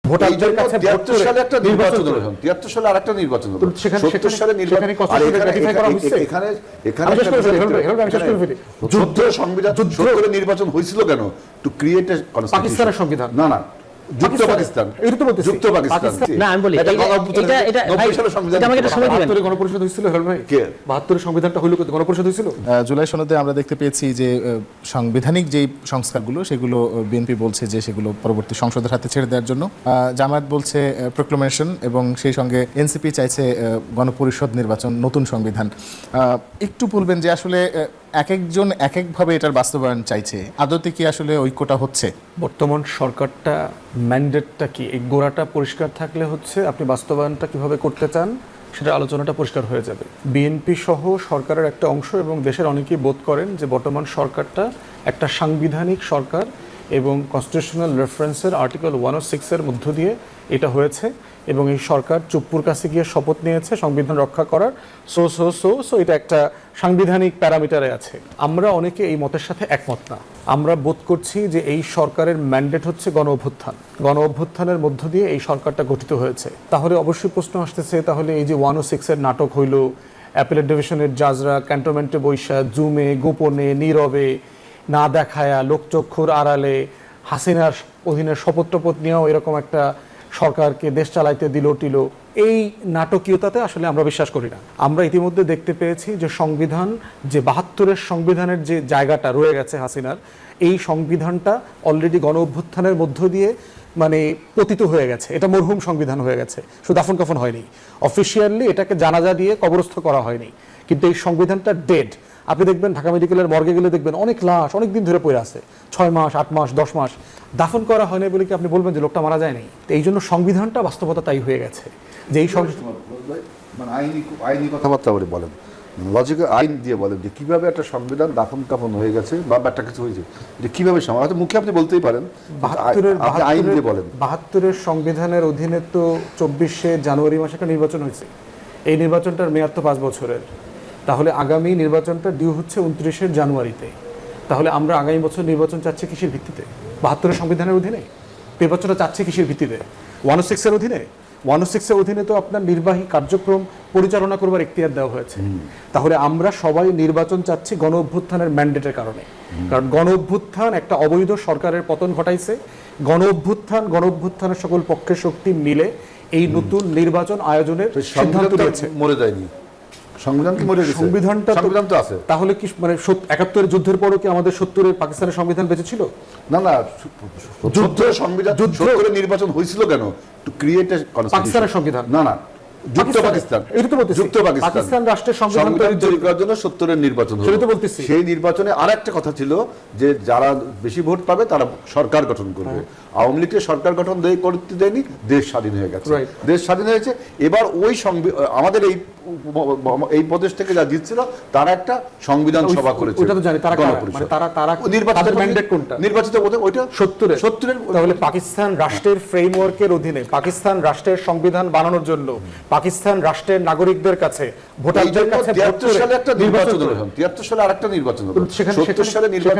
ভোটারদের কাছে 73 সালে একটা নির্বাচন হলো, 73 সালে আরেকটা নির্বাচন হলো, 70 সালে নির্বাচন। এখানে যুদ্ধ সংবিধান, 70 নির্বাচন হয়েছিল কেন? টু ক্রিয়েট এ পাকিস্তানের সংবিধান। না না, যুক্ত পাকিস্তান, যুক্ত পাকিস্তান। না আমি বলি এটা 90 সালের সংবিধান, এটা আমাকে একটা সময় দিবেন। 72 গণপরিষদ হয়েছিল হেল ভাই, 72 সংবিধানটা হইলো গণপরিষদ হয়েছিল। জুলাই সনদে আমরা দেখতে পেয়েছি যে সাংবিধানিক যে সংস্কারগুলো সেগুলো বিএনপি বলছে যে সেগুলো পরবর্তী সংসদের হাতে ছেড়ে দেওয়ার জন্য, জামায়াত বলছে প্রোক্লামেশন, এবং সেই সঙ্গে এনসিপি চাইছে গণপরিষদ নির্বাচন, নতুন সংবিধান। একটু বলবেন যে আসলে এক একজন এক একভাবে এটার বাস্তবায়ন চাইছে, আদতে কি আসলে ঐক্যটা হচ্ছে? বর্তমান সরকারটা ম্যান্ডেটটা কি, এই গোড়াটা পরিষ্কার থাকলে হচ্ছে আপনি বাস্তবায়নটা কিভাবে করতে চান সেটা আলোচনাটা পরিষ্কার হয়ে যাবে। বিএনপি সহ সরকারের একটা অংশ এবং দেশের অনেকেই বোধ করেন যে বর্তমান সরকারটা একটা সাংবিধানিক সরকার এবং কনস্টিটিউশনাল রেফারেন্সের আর্টিকেল 106-এর মধ্য দিয়ে এটা হয়েছে, এবং এই সরকার চুপ্পুর কাছে গিয়ে শপথ নিয়েছে সংবিধান রক্ষা করার। সো এটা একটা সাংবিধানিক প্যারামিটারে আছে। আমরা অনেকে এই মতের সাথে একমত না। আমরা বোধ করছি যে এই সরকারের ম্যান্ডেট হচ্ছে গণ অভ্যুত্থান, গণ অভ্যুত্থানের মধ্য দিয়ে এই সরকারটা গঠিত হয়েছে। তাহলে অবশ্যই প্রশ্ন আসতেছে, তাহলে এই যে 106-এর নাটক হইল, অ্যাপিলেট ডিভিশনের জাজরা ক্যান্টনমেন্টে বৈশা জুমে গোপনে নীরবে না দেখায়া লোকচক্ষুর আড়ালে হাসিনার অধীনে শপথ টপথ নিয়েও এরকম একটা সরকারকে দেশ চালাইতে দিল, এই নাটকীয়তাতে আসলে আমরা বিশ্বাস করি না। আমরা ইতিমধ্যে দেখতে পেয়েছি যে সংবিধান, যে 72-এর সংবিধানের যে জায়গাটা রয়ে গেছে হাসিনার, এই সংবিধানটা অলরেডি গণ অভ্যুত্থানের মধ্য দিয়ে মানে পতিত হয়ে গেছে। এটা মরহুম সংবিধান হয়ে গেছে, শুধু দাফন কাফন হয়নি, অফিসিয়ালি এটাকে জানাজা দিয়ে কবরস্থ করা হয়নি, কিন্তু এই সংবিধানটা ডেড। আপনি দেখবেন ঢাকা মেডিকেলের মর্গে গেলে দেখবেন অনেক লাশ অনেক দিন ধরে পড়ে আছে, 6 মাস 8 মাস 10 মাস দাফন করা হয়নি বলে কি আপনি বলবেন যে লোকটা মারা যায়নি? তো এই জন্য সংবিধানটা বাস্তবতা তাই হয়ে গেছে যে এই মানে আইনি কথাবার্তা বলেন, লজিক্যাল আইন দিয়ে বলেন যে কিভাবে একটা সংবিধান দাফন কাফন হয়ে গেছে বা একটা কিছু হয়েছে, যে কিভাবে হয়তো মুখে আপনি বলতেই পারেন, আইন দিয়ে বলেন। 72-এর সংবিধানের অধীনে তো 24শে জানুয়ারি মাসে একটা নির্বাচন হয়েছে, এই নির্বাচনটার মেয়াদ তো 5 বছরের। তাহলে আগামী নির্বাচনটা ডিউ হচ্ছে 29শে জানুয়ারিতে। তাহলে আমরা আগামী বছর নির্বাচন চাচ্ছি কিসের ভিত্তিতে? 72-এর সংবিধানের অধীনে নির্বাচনটা চাচ্ছে কিসের ভিত্তিতে? 106-এর অধীনে? 106-এর অধীনে তো আপনার নির্বাহী কার্যক্রম পরিচালনা করবার এখতিয়ার দেওয়া হয়েছে। তাহলে আমরা সবাই নির্বাচন চাচ্ছি গণ অভ্যুত্থানের ম্যান্ডেটের কারণে, কারণ গণ অভ্যুত্থান একটা অবৈধ সরকারের পতন ঘটাইছে। গণ অভ্যুত্থানের সকল পক্ষের শক্তি মিলে এই নতুন নির্বাচন আয়োজনের সিদ্ধান্ত নিয়েছে। মরে যায়নি সংবিধান, কি মরে গেছে? সংবিধান তো আছে। তাহলে কি মানে 71-এর যুদ্ধের পরও কি আমাদের 70-এর পাকিস্তানের সংবিধান বেঁচে ছিল? না না, যুদ্ধ সংবিধান, যুদ্ধ করে নির্বাচন হয়েছিল কেন? টু ক্রিয়েট এ পাকিস্তানের সংবিধান। না না, যুক্ত পাকিস্তান, এটা তো বলতেছি, যুক্ত পাকিস্তান রাষ্ট্রের সংবিধান তৈরি করার জন্য 70-এর নির্বাচন হলো। সেটা তো বলতেছি। সেই নির্বাচনে আরেকটা কথা ছিল যে যারা বেশি ভোট পাবে তারা সরকার গঠন করবে। আওয়ামী লীগকে সরকার গঠন করতে দেয়নি, দেশ স্বাধীন হয়ে গেছে, দেশ স্বাধীন হয়েছে। এবার ওই আমাদের এই প্রদেশ থেকে যা জিতছিল তারা একটা সংবিধান সভা করেছে। ওটা তো জানি তারা নির্বাচিত ম্যান্ডেট কোনটা? নির্বাচিত ওইটা 70-এর। তাহলে পাকিস্তান রাষ্ট্রের ফ্রেমওয়ার্কের অধীনে পাকিস্তান রাষ্ট্রের সংবিধান বানানোর জন্য পাকিস্তান রাষ্ট্রের নাগরিকদের কাছে ভোটারদের কাছে 73 সালে একটা নির্বাচন হলো, 73 সালে আরেকটা নির্বাচন হলো, 70 সালে নির্বাচন।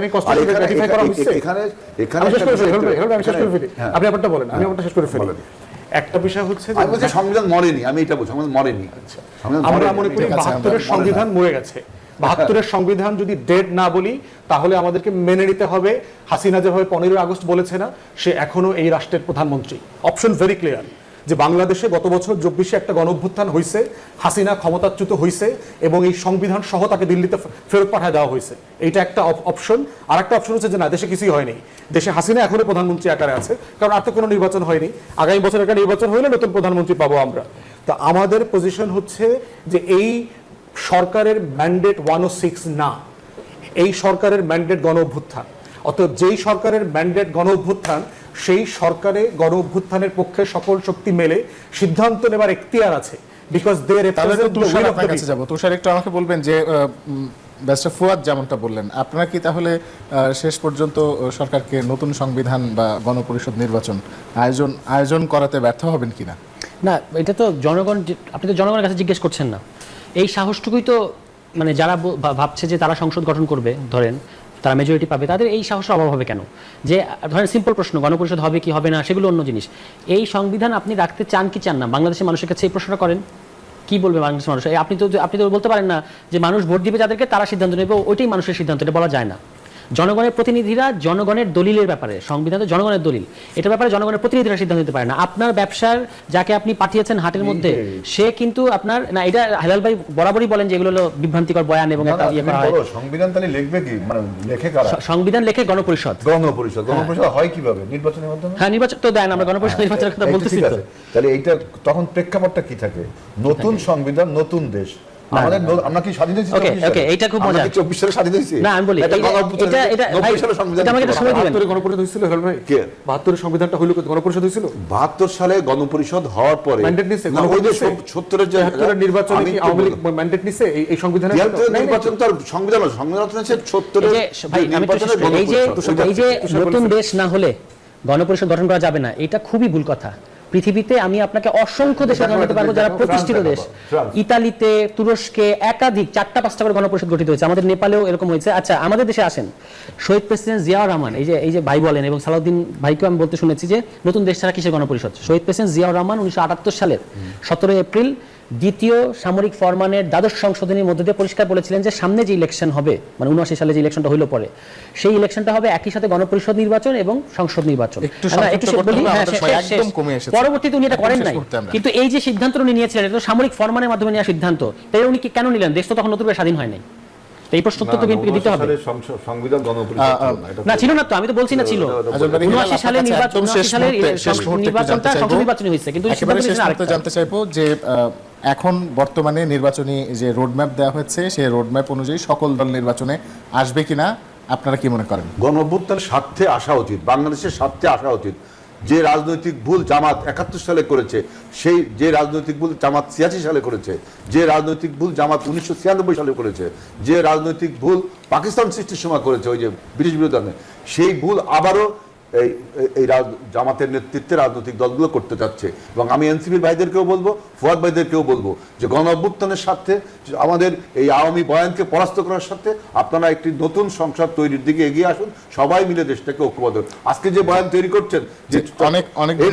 আপনি আপনারটা বলেন, আমি আমারটা শেষ করে ফেলি। একটা বিষয় হচ্ছে যে সংবিধান মরেনি, আমি এটা বলছি, সংবিধান মরেনি। আমরা মনে করি 72-এর সংবিধান মরে গেছে। 72-এর সংবিধান যদি ডেড না বলি তাহলে আমাদেরকে মেনে নিতে হবে হাসিনা যেভাবে 15 আগস্ট বলেছে না, সে এখনো এই রাষ্ট্রের প্রধানমন্ত্রী। অপশন ভেরি ক্লিয়ার যে বাংলাদেশে গত বছর 24-এ একটা গণঅভ্যুত্থান হয়েছে, হাসিনা ক্ষমতাচ্যুত হয়েছে এবং এই সংবিধান সহ তাকে দিল্লিতে ফেরত পাঠিয়ে দেওয়া হয়েছে। এইটা একটা অপশন। আর একটা অপশন হচ্ছে যে না, দেশে কিছুই হয়নি, দেশে হাসিনা এখনো প্রধানমন্ত্রী আকারে আছে, কারণ আর তো কোনো নির্বাচন হয়নি। আগামী বছর একটা নির্বাচন হইলে নতুন প্রধানমন্ত্রী পাবো আমরা। তো আমাদের পজিশন হচ্ছে যে এই সরকারের ম্যান্ডেট 106 না, এই সরকারের ম্যান্ডেট গণ অভ্যুত্থান। অতএব যেই সরকারের ম্যান্ডেট গণ অভ্যুত্থান, সেই সরকারে গণ অভ্যুত্থানের পক্ষে সকল শক্তি মেলে সিদ্ধান্ত নেবার এখতিয়ার আছে, because they represent the will of the people. যাব তুষার, একটু আমাকে বলবেন যে ব্যারিস্টার ফুয়াদ যেমনটা বললেন, আপনারা কি তাহলে শেষ পর্যন্ত সরকারকে নতুন সংবিধান বা গণপরিষদ নির্বাচন আয়োজন করাতে ব্যর্থ হবেন কিনা? না, এটা তো জনগণ, আপনি তো জনগণের কাছে জিজ্ঞেস করছেন না। এই সাহসটুকুই তো মানে যারা ভাবছে যে তারা সংসদ গঠন করবে, ধরেন তারা মেজরিটি পাবে, তাদের এই সাহসের অভাব হবে কেন? যে ধরেন সিম্পল প্রশ্ন, গণপরিষদ হবে কি হবে না সেগুলো অন্য জিনিস, এই সংবিধান আপনি রাখতে চান কি চান না, বাংলাদেশের মানুষের কাছে এই প্রশ্নটা করেন, কি বলবে বাংলাদেশের মানুষ? আপনি তো বলতে পারেন না যে মানুষ ভোট দিবে যাদেরকে তারা সিদ্ধান্ত নেবে, ওইটাই মানুষের সিদ্ধান্ত, এটা বলা যায় না। জনগণের প্রতিনিধিরা জনগণের দলিলের ব্যাপারে, সংবিধান তো জনগণের দলিল, এটার ব্যাপারে জনগণের প্রতিনিধিরা সিদ্ধান্ত নিতে পারে না। আপনার ব্যবসার যাকে আপনি পাঠিয়েছেন হাটের মধ্যে, সে কিন্তু আপনার না, এটা হেলাল ভাই বরাবরই বলেন যে এগুলো হলো বিভ্রান্তিকর বয়ান এবং একটা ইয়ে করা হয়। সংবিধান তাহলে লিখবে কি, মানে লেখে কারা? সংবিধান লেখে গণপরিষদ। গণপরিষদ হয় কিভাবে? নির্বাচনের মাধ্যমে। হ্যাঁ, নির্বাচন তো দেন, আমরা গণপরিষদ নির্বাচনের কথা বলতেছি তো। তাহলে এইটা তখন প্রেক্ষাপটটা কি থাকে? নতুন সংবিধান, নতুন দেশ। আমাদের আমরা কি স্বাধীন হয়েছি? ওকে, এইটা খুব মজা। 24 সালে স্বাধীন হয়েছি না, আমি বলি এটা ভাই, এটা আমাকে একটা সময় দিবেন। 72 গণপরিষদ হয়েছিল হেলাল ভাই? কে? 72 সংবিধানটা হইলো গণপরিষদ হয়েছিল 72 সালে গণপরিষদ হওয়ার পরে ম্যান্ডেট নিছে, না, ওই যে 70 যে 73 নির্বাচনে কি আওয়ামী লীগ ম্যান্ডেট নিছে এই সংবিধানে? নির্বাচন তো আর সংবিধান হচ্ছে 70 এই যে ভাই, আমি একটু শেষ করি। এই যে নতুন দেশ না হলে গণপরিষদ গঠন করা যাবে না, এটা খুবই ভুল কথা। পৃথিবীতে আমি আপনাকে অসংখ্য দেশে উদাহরণ দিতে পারবো যারা প্রতিষ্ঠিত দেশ, ইতালিতে, তুরস্কে একাধিক 4টা-5টা করে গণপরিষদ গঠিত হয়েছে, আমাদের নেপালেও এরকম হয়েছে। আচ্ছা, আমাদের দেশে আসেন, শহীদ প্রেসিডেন্ট জিয়াউর রহমান, এই যে ভাই বলেন, এবং সালাউদ্দিন ভাইকেও আমি বলতে শুনেছি যে নতুন দেশ ছাড়া কিসের গণপরিষদ। শহীদ প্রেসিডেন্ট জিয়াউর রহমান 1978 সালের 17 এপ্রিল দ্বিতীয় সামরিক ফরমানের দ্বাদশ সংশোধনীর মধ্যে দিয়ে পরিষ্কার বলেছিলেন যে সামনে যে ইলেকশন হবে, মানে 79 সালে যে ইলেকশনটা হইল পরে, সেই ইলেকশনটা হবে একই সাথে গণপরিষদ নির্বাচন এবং সংসদ নির্বাচন। পরবর্তীতে উনি এটা করেন নাই, কিন্তু এই যে সিদ্ধান্ত উনি নিয়েছিলেন এটা তো সামরিক ফরমানের মাধ্যমে নেওয়া সিদ্ধান্ত, তাই উনি কেন নিলেন? দেশ তো তখন নতুন করে স্বাধীন হয় নাই। এই প্রশ্ন তো বিএনপিকে দিতে হবে। সংবিধান গণপরিষদ না, ছিল না তো, আমি তো বলছি না ছিল। 79 সালে নির্বাচন, 79 সালের নির্বাচনটা সংসদ নির্বাচনী হয়েছে, কিন্তু একেবারে শেষ মুহূর্তে জানতে চাইবো যে এখন বর্তমানে নির্বাচনী যে রোডম্যাপ দেওয়া হচ্ছে, সেই রোডম্যাপ অনুযায়ী সকল দল নির্বাচনে আসবে কিনা আপনারা কি মনে করেন? গণঅভ্যুত্থানের স্বার্থে আসা উচিত, বাংলাদেশের স্বার্থে আসা উচিত। যে রাজনৈতিক ভুল জামাত 71 সালে করেছে, সেই যে রাজনৈতিক ভুল জামাত 86 সালে করেছে, যে রাজনৈতিক ভুল জামাত 1996 সালে করেছে, যে রাজনৈতিক ভুল পাকিস্তান সৃষ্টির সময় করেছে ওই যে ব্রিটিশ বিরোধী, সেই ভুল আবারও এই জামাতের নেতৃত্বে রাজনৈতিক দলগুলো করতে যাচ্ছে। এবং আমি এনসিপির ভাইদেরকেও বলবো, ফুয়াদ ভাইদেরকেও বলবো যে গণঅভ্যুত্থানের স্বার্থে আমাদের এই আওয়ামী বয়ানকে পরাস্ত করার সাথে আপনারা একটি নতুন সংসদ তৈরির দিকে এগিয়ে আসুন, সবাই মিলে দেশটাকে ঐক্যবদ্ধ। আজকে যে বয়ান তৈরি করছেন যে অনেক